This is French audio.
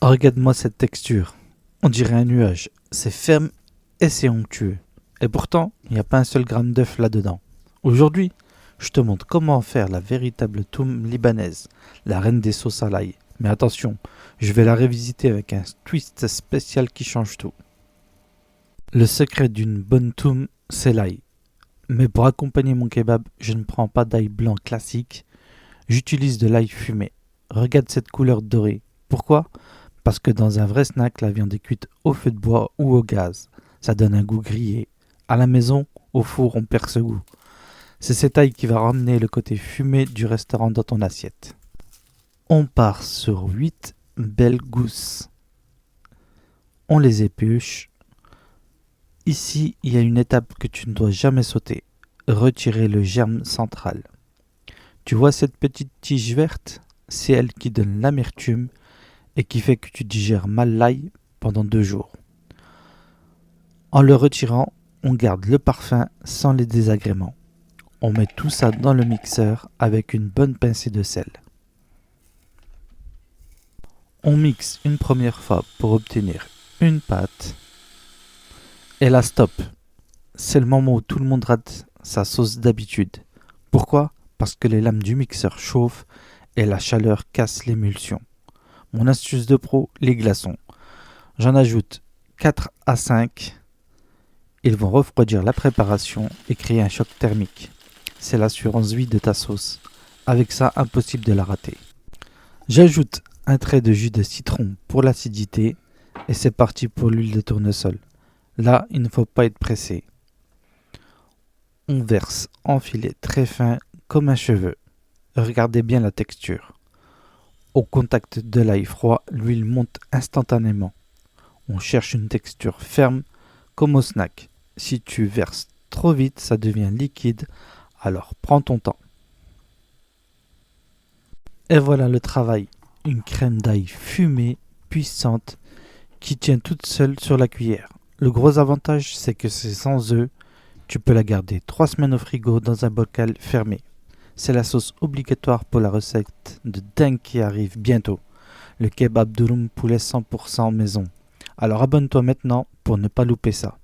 Regarde-moi cette texture. On dirait un nuage. C'est ferme et c'est onctueux. Et pourtant, il n'y a pas un seul gramme d'œuf là-dedans. Aujourd'hui, je te montre comment faire la véritable toum libanaise, la reine des sauces à l'ail. Mais attention, je vais la revisiter avec un twist spécial qui change tout. Le secret d'une bonne toum, c'est l'ail. Mais pour accompagner mon kebab, je ne prends pas d'ail blanc classique, j'utilise de l'ail fumé. Regarde cette couleur dorée. Pourquoi ? Parce que dans un vrai snack, la viande est cuite au feu de bois ou au gaz. Ça donne un goût grillé. À la maison, au four, on perd ce goût. C'est cet ail qui va ramener le côté fumé du restaurant dans ton assiette. On part sur 8 belles gousses. On les épluche. Ici, il y a une étape que tu ne dois jamais sauter. Retirer le germe central. Tu vois cette petite tige verte ? C'est elle qui donne l'amertume et qui fait que tu digères mal l'ail pendant 2 jours. En le retirant, on garde le parfum sans les désagréments. On met tout ça dans le mixeur avec une bonne pincée de sel. On mixe une première fois pour obtenir une pâte. Et là, stop. C'est le moment où tout le monde rate sa sauce d'habitude. Pourquoi ? Parce que les lames du mixeur chauffent et la chaleur casse l'émulsion. Mon astuce de pro, les glaçons. J'en ajoute 4 à 5. Ils vont refroidir la préparation et créer un choc thermique. C'est l'assurance vie de ta sauce. Avec ça, impossible de la rater. J'ajoute un trait de jus de citron pour l'acidité et c'est parti pour l'huile de tournesol. Là, il ne faut pas être pressé. On verse en filet très fin comme un cheveu. Regardez bien la texture. Au contact de l'ail froid, l'huile monte instantanément. On cherche une texture ferme comme au snack. Si tu verses trop vite, ça devient liquide, alors prends ton temps. Et voilà le travail. Une crème d'ail fumée, puissante, qui tient toute seule sur la cuillère. Le gros avantage, c'est que c'est sans œufs. Tu peux la garder 3 semaines au frigo dans un bocal fermé. C'est la sauce obligatoire pour la recette de dingue qui arrive bientôt. Le kebab durum poulet 100% maison. Alors abonne-toi maintenant pour ne pas louper ça.